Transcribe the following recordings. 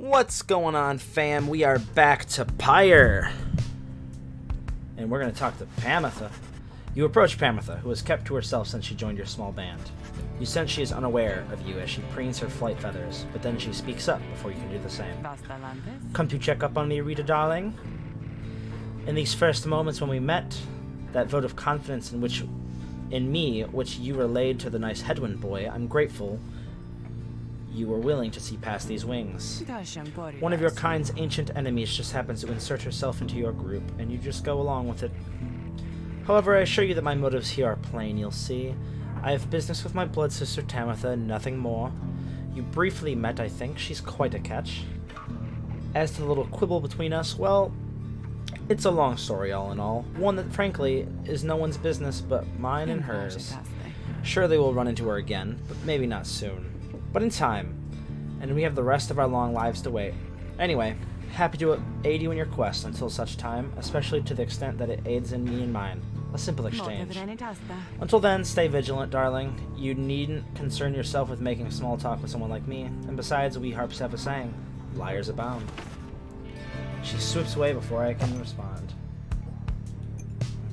What's going on, fam? We are back to Pyre. And we're going to talk to Pamitha. You approach Pamitha, who has kept to herself since she joined your small band. You sense she is unaware of you as she preens her flight feathers, but then she speaks up before you can do the same. Come to check up on me, Rita darling? In these first moments when we met, that vote of confidence in me, which you relayed to the nice headwind boy, I'm grateful you were willing to see past these wings. One of your kind's ancient enemies just happens to insert herself into your group, and you just go along with it. However, I assure you that my motives here are plain, you'll see. I have business with my blood sister Tamitha, nothing more. You briefly met, I think. She's quite a catch. As to the little quibble between us, well, it's a long story all in all. One that, frankly, is no one's business but mine and hers. Surely we'll run into her again, but maybe not soon. But in time, and we have the rest of our long lives to wait. Anyway, happy to aid you in your quest until such time, especially to the extent that it aids in me and mine. A simple exchange. Until then, stay vigilant, darling. You needn't concern yourself with making small talk with someone like me, and besides, we harps have a saying, liars abound. She swoops away before I can respond.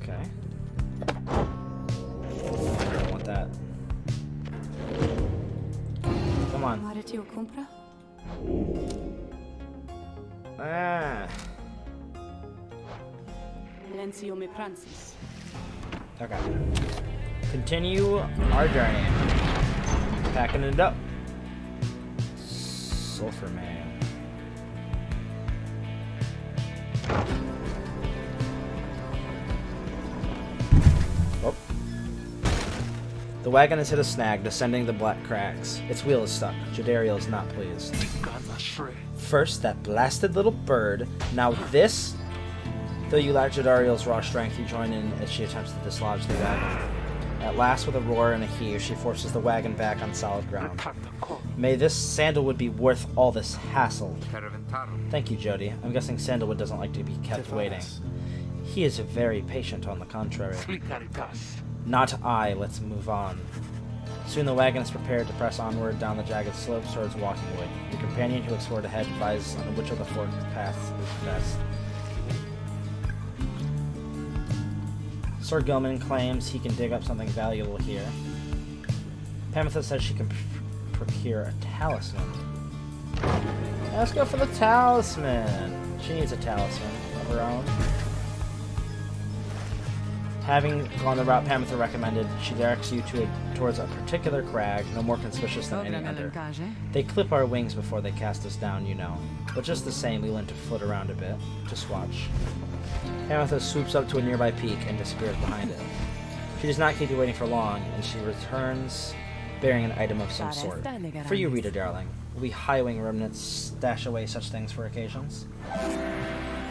Okay. I don't want that. Come on. Ah. Okay. Continue our journey. Packing it up. Sulfur man. Oh. The wagon has hit a snag, descending the black cracks. Its wheel is stuck. Jadariel is not pleased. First, that blasted little bird. Now this. Though you lack Jadariel's raw strength, you join in as she attempts to dislodge the wagon. At last, with a roar and a heave, she forces the wagon back on solid ground. May this sandalwood be worth all this hassle. Thank you, Jody. I'm guessing sandalwood doesn't like to be kept waiting. He is very patient, on the contrary. Not I. Let's move on. Soon the wagon is prepared to press onward down the jagged slopes towards Walking Wood. Your companion who explored ahead advises on which of the forked paths is best. Sir Gilman claims he can dig up something valuable here. Pamitha says she can procure a talisman. Let's go for the talisman. She needs a talisman of her own. Having gone the route Pamitha recommended, she directs you towards a particular crag, no more conspicuous than any other. They clip our wings before they cast us down, you know. But just the same, we learn to flit around a bit. Just watch. Pamitha swoops up to a nearby peak and disappears behind it. She does not keep you waiting for long, and she returns bearing an item of some sort. For you, Rita, darling. We high-wing remnants stash away such things for occasions.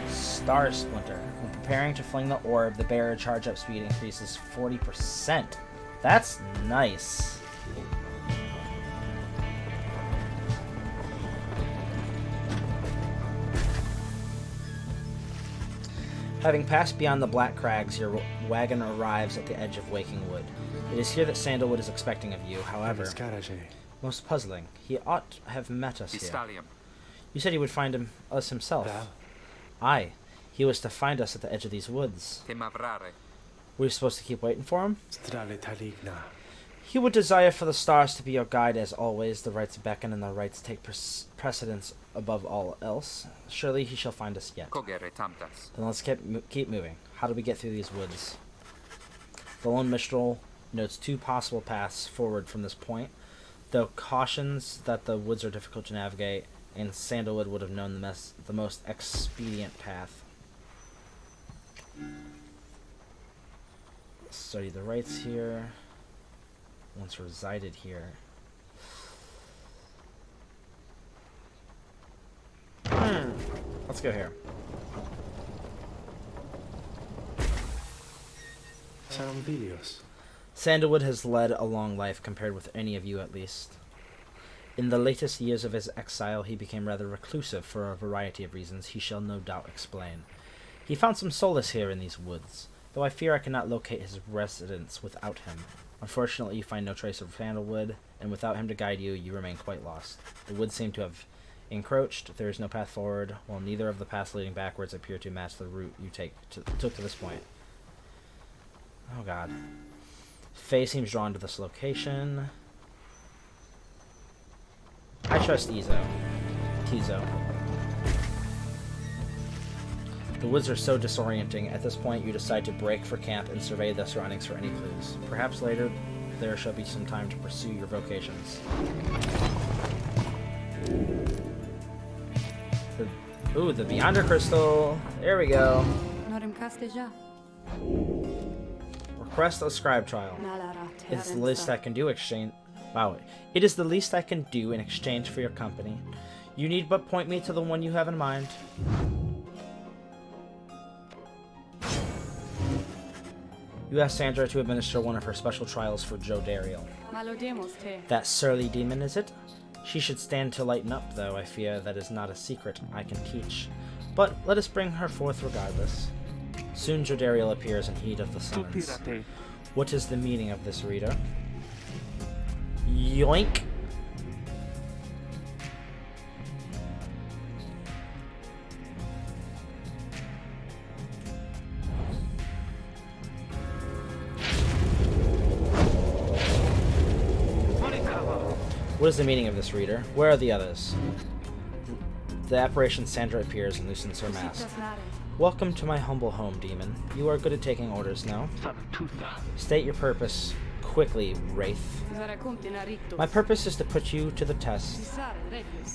Star Splinter. When preparing to fling the orb, the bearer charge-up speed increases 40%. That's nice. Having passed beyond the black crags, your wagon arrives at the edge of Waking Wood. It is here that Sandalwood is expecting of you, however. Most puzzling. He ought to have met us here. You said he would find us himself. Aye. He was to find us at the edge of these woods. Were we supposed to keep waiting for him? He would desire for the stars to be your guide as always. The rights beckon and the rights take precedence above all else. Surely he shall find us yet. Then let's keep moving. How do we get through these woods? The lone minstrel notes two possible paths forward from this point, though cautions that the woods are difficult to navigate, and Sandalwood would have known the most expedient path. Study the rights here. Once resided here. Let's go here. Sandalwood has led a long life compared with any of you at least. In the latest years of his exile, he became rather reclusive for a variety of reasons he shall no doubt explain. He found some solace here in these woods, though I fear I cannot locate his residence without him. Unfortunately, you find no trace of Sandalwood, and without him to guide you, you remain quite lost. The woods seem to have Encroached, there is no path forward, while neither of the paths leading backwards appear to match the route you took to this point. Oh god. Faye seems drawn to this location. I trust Tizo. The woods are so disorienting. At this point, you decide to break for camp and survey the surroundings for any clues. Perhaps later, there shall be some time to pursue your vocations. The Beyonder Crystal. There we go. Request a scribe trial. It's the least I can do It is the least I can do in exchange for your company. You need but point me to the one you have in mind. You asked Sandra to administer one of her special trials for Jodariel. That surly demon, is it? She should stand to lighten up, though I fear that is not a secret I can teach. But let us bring her forth regardless. Soon Jodariel appears in heat of the summons. What is the meaning of this, reader? Yoink! What is the meaning of this, reader? Where are the others? The apparition Sandra appears and loosens her mask. Welcome to my humble home, demon. You are good at taking orders now. State your purpose quickly, Wraith. My purpose is to put you to the test.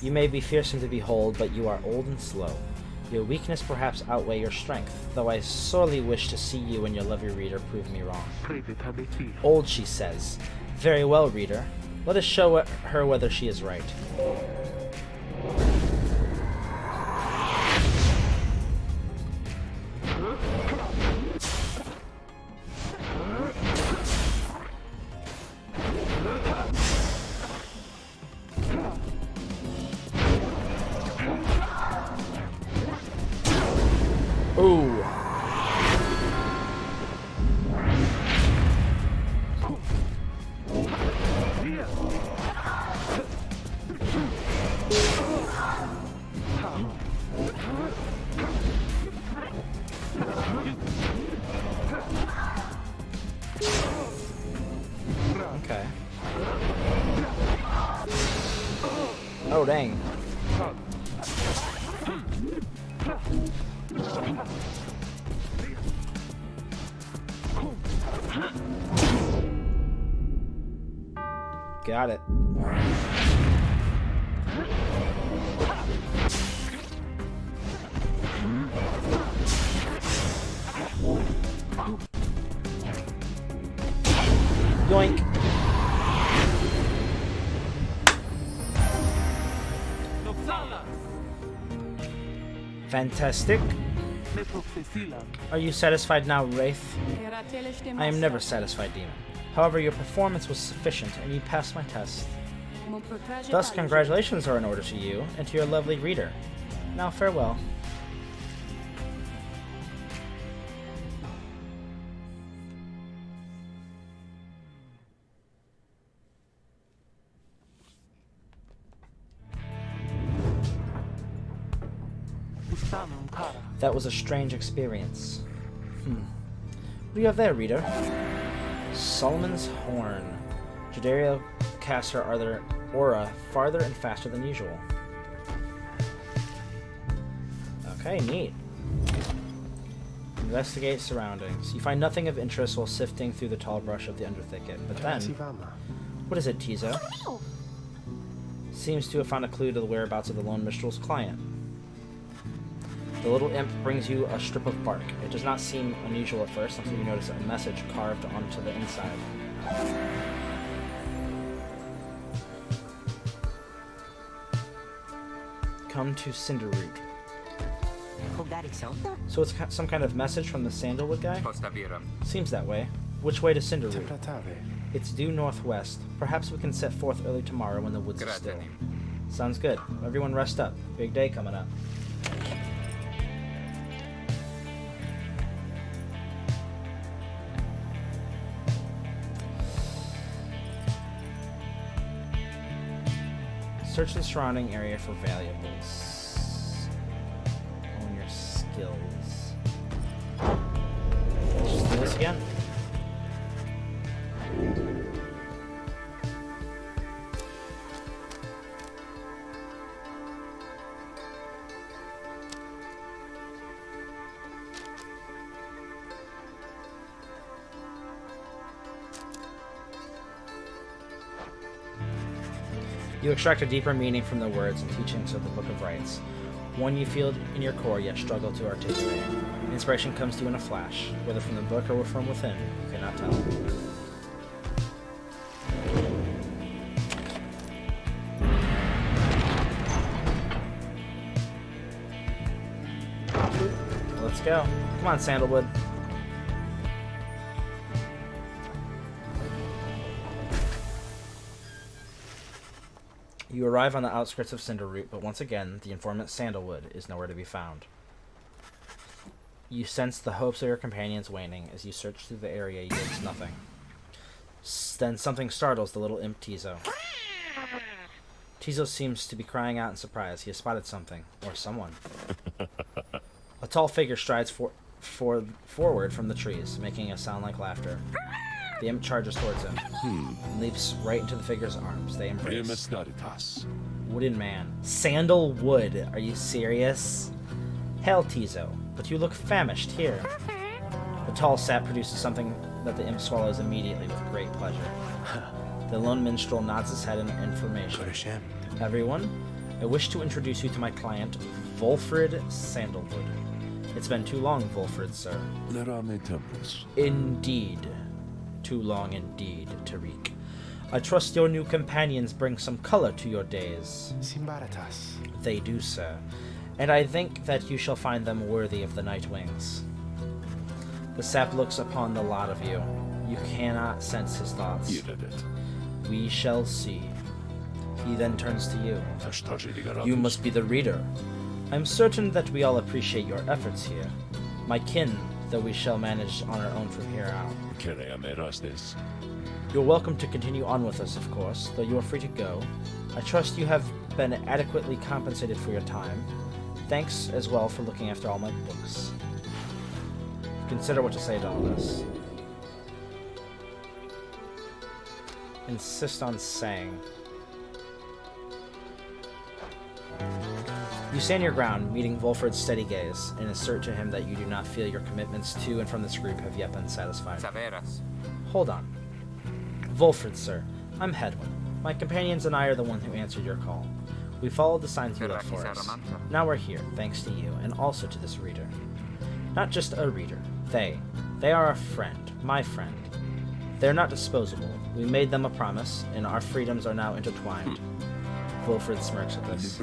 You may be fearsome to behold, but you are old and slow. Your weakness perhaps outweigh your strength, though I sorely wish to see you and your lovely reader prove me wrong. Old, she says. Very well, reader. Let us show her whether she is right. Ooh. Okay. Oh, dang. Got it. Yoink. Fantastic. Are you satisfied now, Wraith? I am never satisfied, demon. However, your performance was sufficient, and you passed my test. Thus, congratulations are in order to you, and to your lovely reader. Now, farewell. That was a strange experience. What do you have there, reader? Solomon's Horn. Jodariel casts her aura farther and faster than usual. Okay, neat. Investigate surroundings. You find nothing of interest while sifting through the tall brush of the underthicket, but then... What is it, Tizo? Seems to have found a clue to the whereabouts of the lone minstrel's client. The little imp brings you a strip of bark. It does not seem unusual at first until you notice a message carved onto the inside. Come to Cinderroot. So it's some kind of message from the Sandalwood guy? Seems that way. Which way to Cinderroot? It's due northwest. Perhaps we can set forth early tomorrow when the woods are still. Sounds good. Everyone rest up. Big day coming up. Search the surrounding area for valuables. Own your skills. Let's just do this again. You extract a deeper meaning from the words and teachings of the Book of Rites, one you feel in your core yet struggle to articulate. Inspiration comes to you in a flash, whether from the book or from within, you cannot tell. Let's go. Come on, Sandalwood. You arrive on the outskirts of Cinderroot, but once again, the informant Sandalwood is nowhere to be found. You sense the hopes of your companions waning as you search through the area, yields nothing. Then something startles the little imp Tizo. Tizo seems to be crying out in surprise. He has spotted something, or someone. A tall figure strides forward from the trees, making a sound like laughter. The imp charges towards him, and leaps right into the figure's arms. They embrace. Wooden man. Sandalwood. Are you serious? Hell, Tizo, but you look famished here. The tall sap produces something that the imp swallows immediately with great pleasure. The lone minstrel nods his head in information. Everyone, I wish to introduce you to my client, Volfrid Sandalwood. It's been too long, Volfrid, sir. Indeed. Too long indeed, Tariq. I trust your new companions bring some color to your days. They do, sir. And I think that you shall find them worthy of the Night Wings. The sap looks upon the lot of you. You cannot sense his thoughts. We shall see. He then turns to you. You must be the reader. I'm certain that we all appreciate your efforts here. My kin, though we shall manage on our own from here out. You're welcome to continue on with us, of course, though you are free to go. I trust you have been adequately compensated for your time. Thanks as well for looking after all my books. Consider what to say to all this. Insist on saying. You stand your ground, meeting Volfrid's steady gaze, and assert to him that you do not feel your commitments to and from this group have yet been satisfied. Hold on. Volfrid, sir. I'm Hedwin. My companions and I are the one who answered your call. We followed the signs you left for us. Now we're here, thanks to you, and also to this reader. Not just a reader. They are a friend. My friend. They're not disposable. We made them a promise, and our freedoms are now intertwined. Volfrid smirks at this.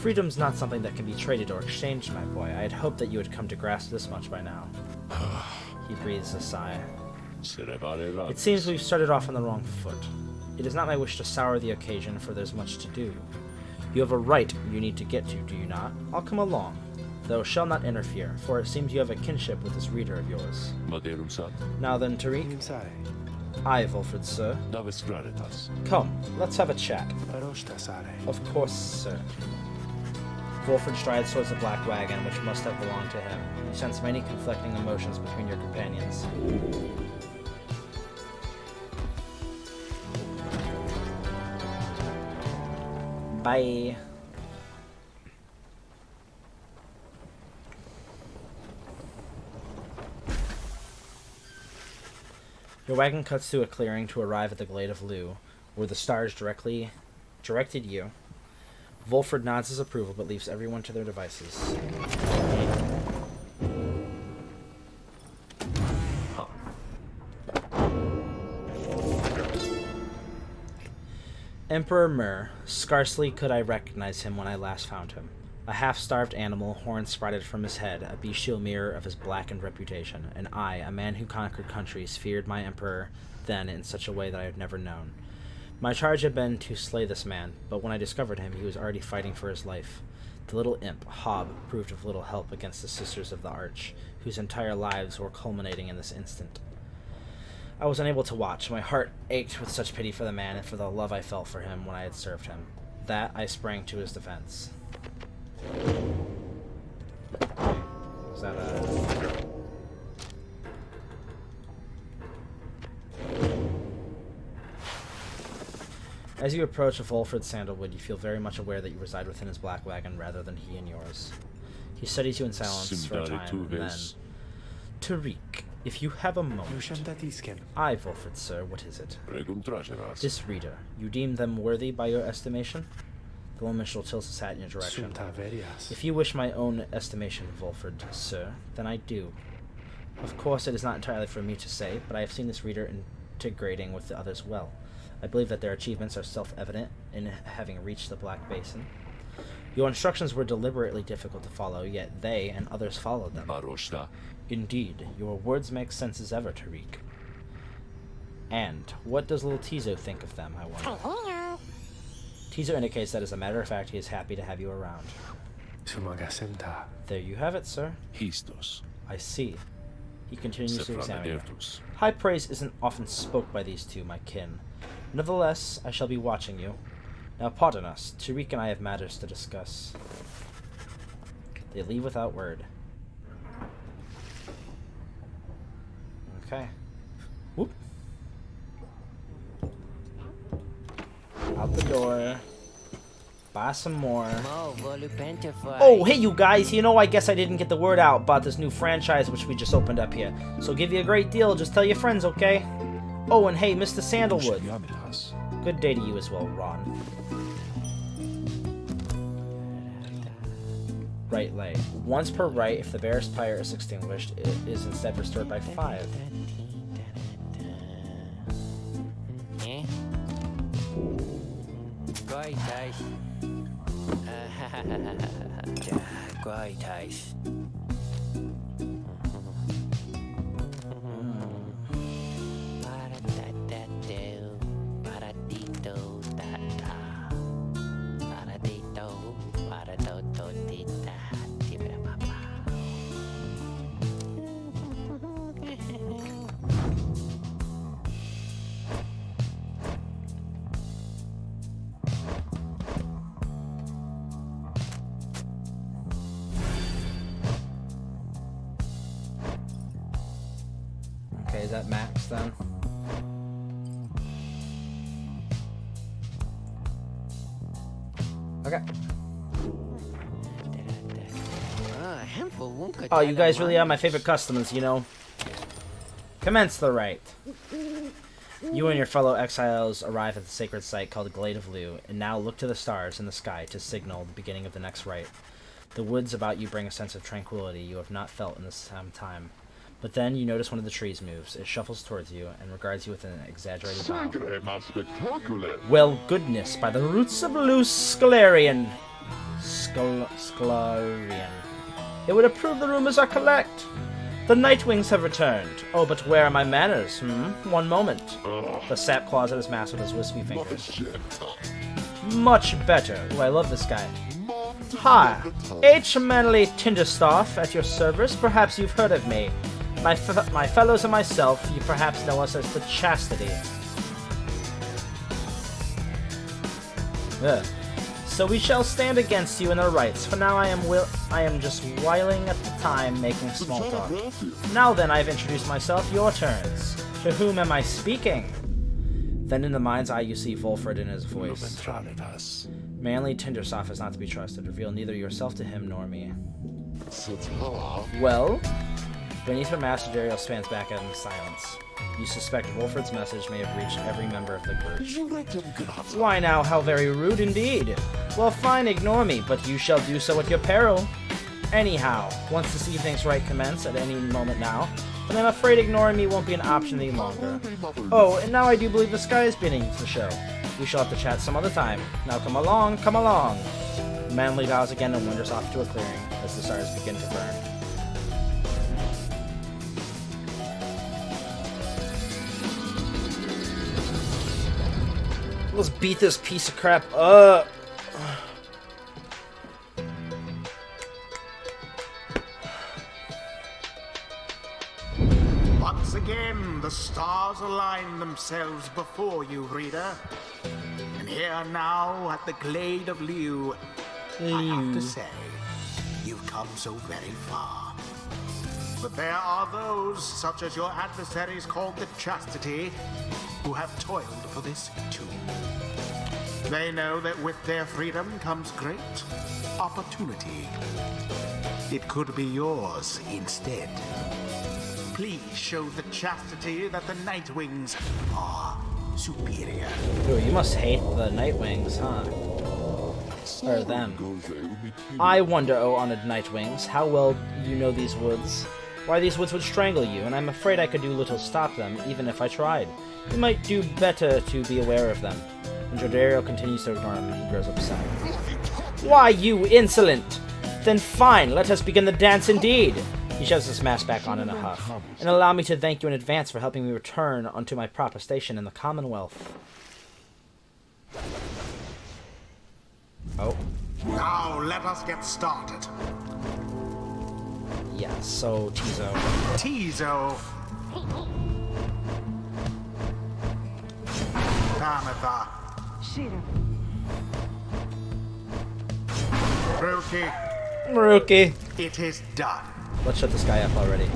Freedom's not something that can be traded or exchanged, my boy. I had hoped that you had come to grasp this much by now. He breathes a sigh. It seems we've started off on the wrong foot. It is not my wish to sour the occasion, for there's much to do. You have a right you need to get to, do you not? I'll come along, though shall not interfere, for it seems you have a kinship with this reader of yours. Now then, Tariq. Aye, Volfrid, sir. Come, let's have a chat. Of course, sir. Volfrid strides towards the black wagon, which must have belonged to him. You sense many conflicting emotions between your companions. Bye. Your wagon cuts through a clearing to arrive at the Glade of Lu, where the stars directed you. Volfrid nods his approval, but leaves everyone to their devices. Emperor Mur. Scarcely could I recognize him when I last found him. A half-starved animal, horns sprouted from his head, a bestial mirror of his blackened reputation, and I, a man who conquered countries, feared my emperor then in such a way that I had never known. My charge had been to slay this man, but when I discovered him, he was already fighting for his life. The little imp, Hob, proved of little help against the Sisters of the Arch, whose entire lives were culminating in this instant. I was unable to watch. My heart ached with such pity for the man and for the love I felt for him when I had served him. that, I sprang to his defense. Was that a... As you approach Volfred's Sandalwood, you feel very much aware that you reside within his black wagon rather than he in yours. He studies you in silence for a time, and then... Tariq, if you have a moment... Aye, Volfred, sir, what is it? This reader, you deem them worthy by your estimation? The woman tilts his hat in your direction. If you wish my own estimation, Volfred, sir, then I do. Of course, it is not entirely for me to say, but I have seen this reader integrating with the others well. I believe that their achievements are self-evident in having reached the Black Basin. Your instructions were deliberately difficult to follow, yet they and others followed them. Indeed, your words make sense as ever, Tariq. And what does little Tizo think of them, I wonder? Tizo indicates that as a matter of fact, he is happy to have you around. There you have it, sir. I see. He continues to examine you. High praise isn't often spoke by these two, my kin. Nevertheless, I shall be watching you. Now pardon us, Tariq and I have matters to discuss. They leave without word. Okay. Whoop. Out the door. Buy some more. Oh, hey you guys, you know, I guess I didn't get the word out about this new franchise which we just opened up here. So give you a great deal, just tell your friends, okay? Oh, and hey, Mr. Sandalwood. Good day to you as well, Ron. Right leg. Once per right, if the bear's pyre is extinguished, it is instead restored by 5. Okay, is that max then? Okay. Oh, you guys really are my favorite customers, you know. Commence the rite. You and your fellow exiles arrive at the sacred site called the Glade of Lu, and now look to the stars in the sky to signal the beginning of the next rite. The woods about you bring a sense of tranquility you have not felt in this time. But then you notice one of the trees moves. It shuffles towards you and regards you with an exaggerated bow. Well, goodness, by the roots of loose Scalarian. Scalarian. It would approve the rumors are correct. The Nightwings have returned. Oh, but where are my manners, One moment. The sap claws at his mask with his wispy fingers. Much better. Oh, I love this guy. Hi, H. Manly Tinderstaff at your service. Perhaps you've heard of me. My fellows and myself, you perhaps know us as the Chastity. Ugh. So we shall stand against you in our rights. For now I am just whiling at the time making small talk. Now then, I've introduced myself, your turns. To whom am I speaking? Then in the mind's eye you see Volfred in his voice. Manly Tindersoft is not to be trusted. Reveal neither yourself to him nor me. Well? Beneath her mask, Dariel spans back at him in silence. You suspect Volfred's message may have reached every member of the group. Why now, how very rude indeed. Well, fine, ignore me, but you shall do so at your peril. Anyhow, once this evening's rite commence at any moment now, then I'm afraid ignoring me won't be an option any longer. Oh, and now I do believe the sky is beginning to show. We shall have to chat some other time. Now come along, come along. Manly bows again and wanders off to a clearing as the stars begin to burn. Let's beat this piece of crap up. Once again, the stars align themselves before you, reader. And Here now at the Glade of Liu, I have to say, you've come so very far. But there are those, such as your adversaries called the Chastity, who have toiled for this too. They know that with their freedom comes great opportunity. It could be yours instead. Please show the Chastity that the Nightwings are superior. Ooh, you must hate the Nightwings, huh? Or them. I wonder, O honored Nightwings, how well you know these woods. Why these woods would strangle you, and I'm afraid I could do little to stop them, even if I tried. You might do better to be aware of them. And Jordario continues to ignore him, and he grows upset. Why, you insolent! Then fine, let us begin the dance indeed! He shoves his mask back on in a huff. And allow me to thank you in advance for helping me return unto my proper station in the Commonwealth. Oh. Now let us get started. Yeah, so Tizo. Tizo. Pamatha. Maruki. It is done. Let's shut this guy up already.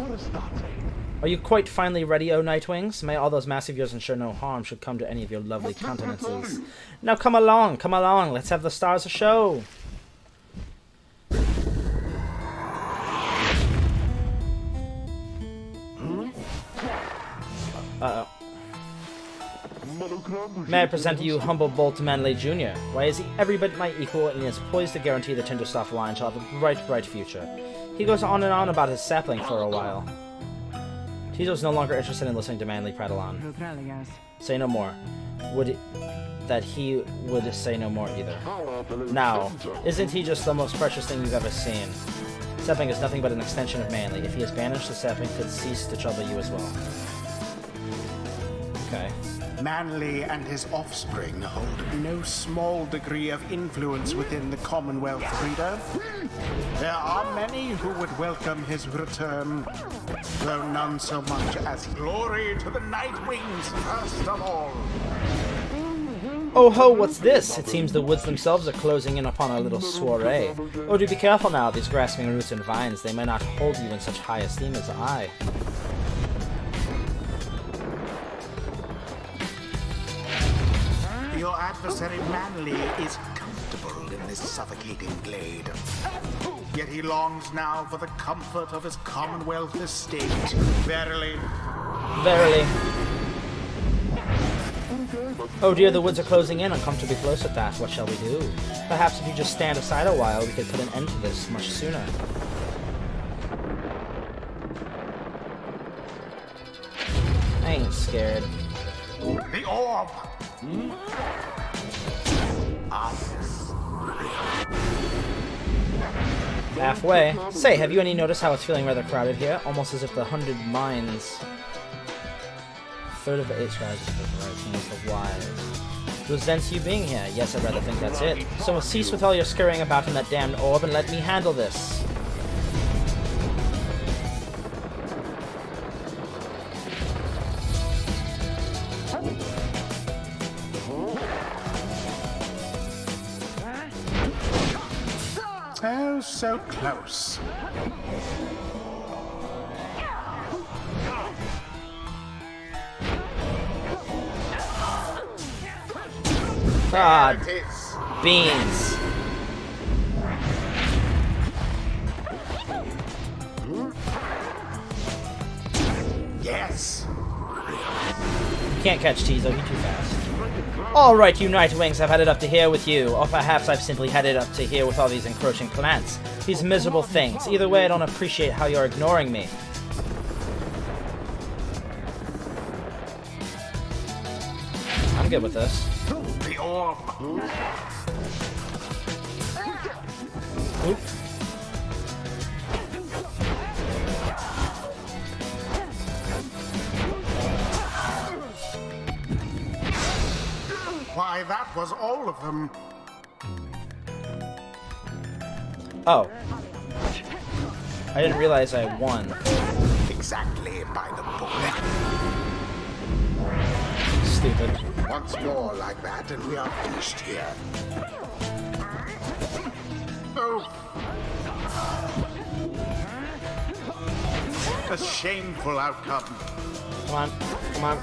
Are you quite finally ready, O Nightwings? May all those massive years ensure no harm should come to any of your lovely countenances. Now come along, let's have the stars a show. Uh-oh. May I present to you humble Bolt Manley Jr. Why is he every bit my equal and is poised to guarantee the Tindersoft line shall have a bright, bright future. He goes on and on about his sapling for a while. Tizo's no longer interested in listening to Manley prattle on. Say no more. He would say no more either. Now, isn't he just the most precious thing you've ever seen? Sapling is nothing but an extension of Manley. If he is banished, the sapling could cease to trouble you as well. Okay. Manley and his offspring hold no small degree of influence within the Commonwealth, reader. There are many who would welcome his return, though none so much as glory to the Nightwings first of all. Oh ho, what's this? It seems the woods themselves are closing in upon our little soiree. Oh, do be careful now, these grasping roots and vines. They may not hold you in such high esteem as I. Your adversary Manley is comfortable in this suffocating glade. Yet he longs now for the comfort of his Commonwealth estate. Verily. Verily. Oh dear, the woods are closing in, uncomfortably close at that. What shall we do? Perhaps if you just stand aside a while, we could put an end to this much sooner. I ain't scared. The orb! Halfway. Say, have you any notice how it's feeling rather crowded here? Almost as if the 100 minds... Third of the 8 scribes is the right team of wise. It was dense you being here. Yes, I'd rather think that's it. So cease with all your scurrying about in that damned orb and let me handle this. Oh, so close. God. Beans. Yes. You can't catch Tizo, you're too fast. Alright, you Nightwings, I've had it up to here with you. Or perhaps I've simply had it up to here with all these encroaching plants. These miserable things. Either way, I don't appreciate how you're ignoring me. I'm good with this. The orb. Oop. Why, that was all of them. Oh. I didn't realize I won. Exactly by the book. Stupid. Once more like that, and we are finished here. Oh! A shameful outcome. Come on. Come on.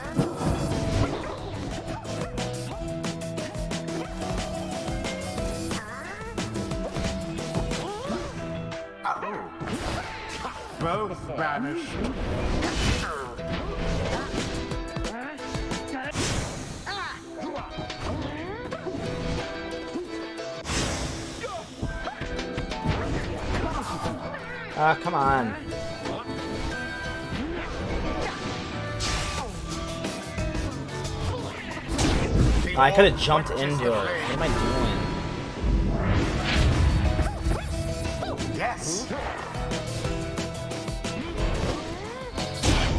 Oh. Both vanish. Come on. I could have jumped into it. What am I doing? Yes.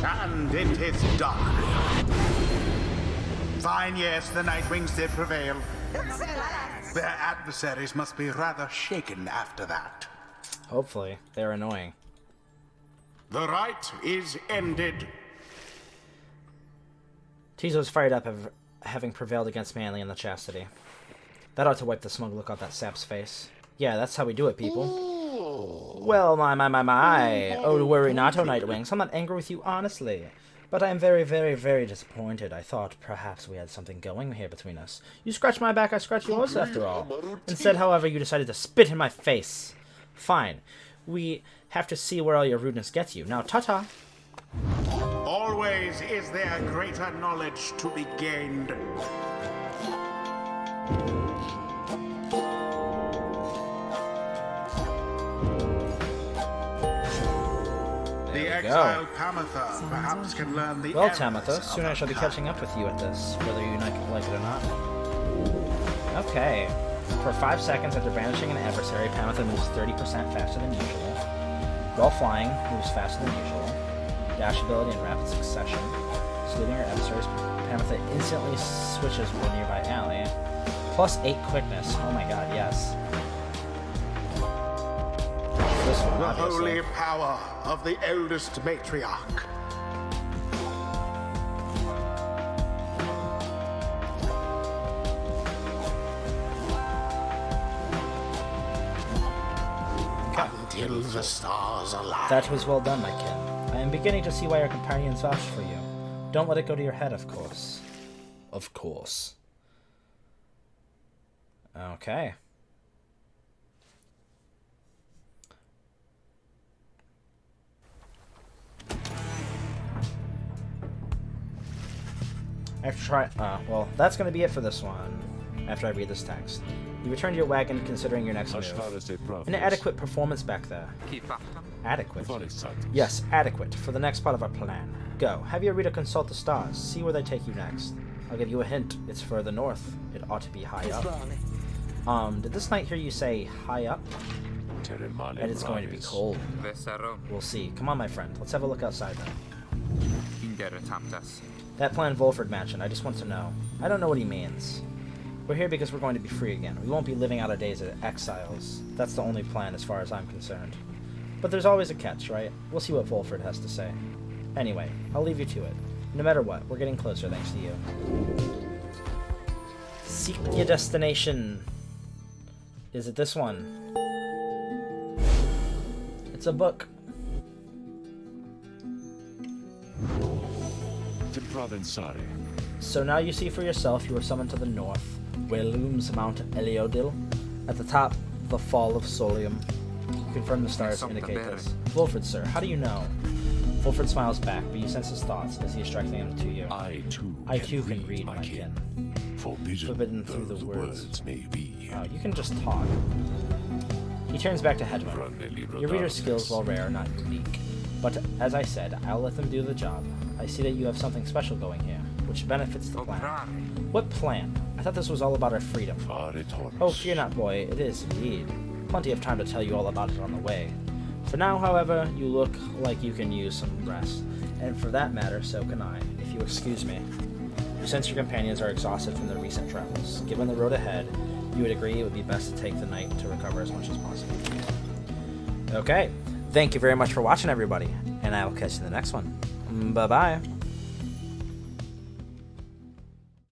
And it is done. Fine, yes, the Nightwings did prevail. Their adversaries must be rather shaken after that. Hopefully. They're annoying. The right is ended. Tizo's fired up of having prevailed against Manly and the Chastity. That ought to wipe the smug look off that sap's face. Yeah, that's how we do it, people. Well, my. Oh, worry not, oh Nightwings. I'm not angry with you, honestly. But I am very, very, very disappointed. I thought perhaps we had something going here between us. You scratch my back, I scratch yours, after all. Instead, however, you decided to spit in my face. Fine. We have to see where all your rudeness gets you. Now, ta-ta. Always is there greater knowledge to be gained. The exiled Tamatha perhaps can learn the Well, errors Tamatha, of soon I shall be mankind. catching up with you at this, whether you like it or not. Okay. For 5 seconds after banishing an adversary, Tamatha moves 30% faster than usual. While flying, moves faster than usual. Dash ability in rapid succession. Saluting her adversaries, Tamatha instantly switches to a nearby alley. Plus 8 quickness. Oh my god, yes. This one, The obviously. holy power of the eldest matriarch. Until the stars align. That was well done, my kin. I am beginning to see why your companions vouched for you. Don't let it go to your head, of course. Of course. Okay. I have to try. Well, that's going to be it for this one. After I read this text. You returned to your wagon considering your next move. An adequate performance back there. Adequate? Yes, adequate, for the next part of our plan. Go, have your reader consult the stars, see where they take you next. I'll give you a hint, it's further north. It ought to be high up. Did this knight hear you say high up? And it's going to be cold. We'll see. Come on, my friend, let's have a look outside then. That plan Volford mentioned, I just want to know. I don't know what he means. We're here because we're going to be free again. We won't be living out our days as exiles. That's the only plan as far as I'm concerned. But there's always a catch, right? We'll see what Volford has to say. Anyway, I'll leave you to it. No matter what, we're getting closer thanks to you. Seek your destination. Is it this one? It's a book. So now you see for yourself you are summoned to the north, where looms Mount Eliodil. At the top, the fall of Solium. Confirm the stars indicate this. Volford, sir, how do you know? Volford smiles back, but you sense his thoughts as he is directing them to you. I too can read, my kin. Forbidden through the words may be. You can just talk. He turns back to Hedwig. Your reader's skills, while rare, are not unique. But, as I said, I'll let them do the job. I see that you have something special going here, which benefits the plan. What plan? I thought this was all about our freedom. Oh, fear not, boy, it is indeed. Plenty of time to tell you all about it on the way. For now, however, you look like you can use some rest. And for that matter, so can I, if you excuse me. You sense your companions are exhausted from their recent travels. Given the road ahead, you would agree it would be best to take the night to recover as much as possible. Okay, thank you very much for watching, everybody, and I will catch you in the next one. Bye-bye.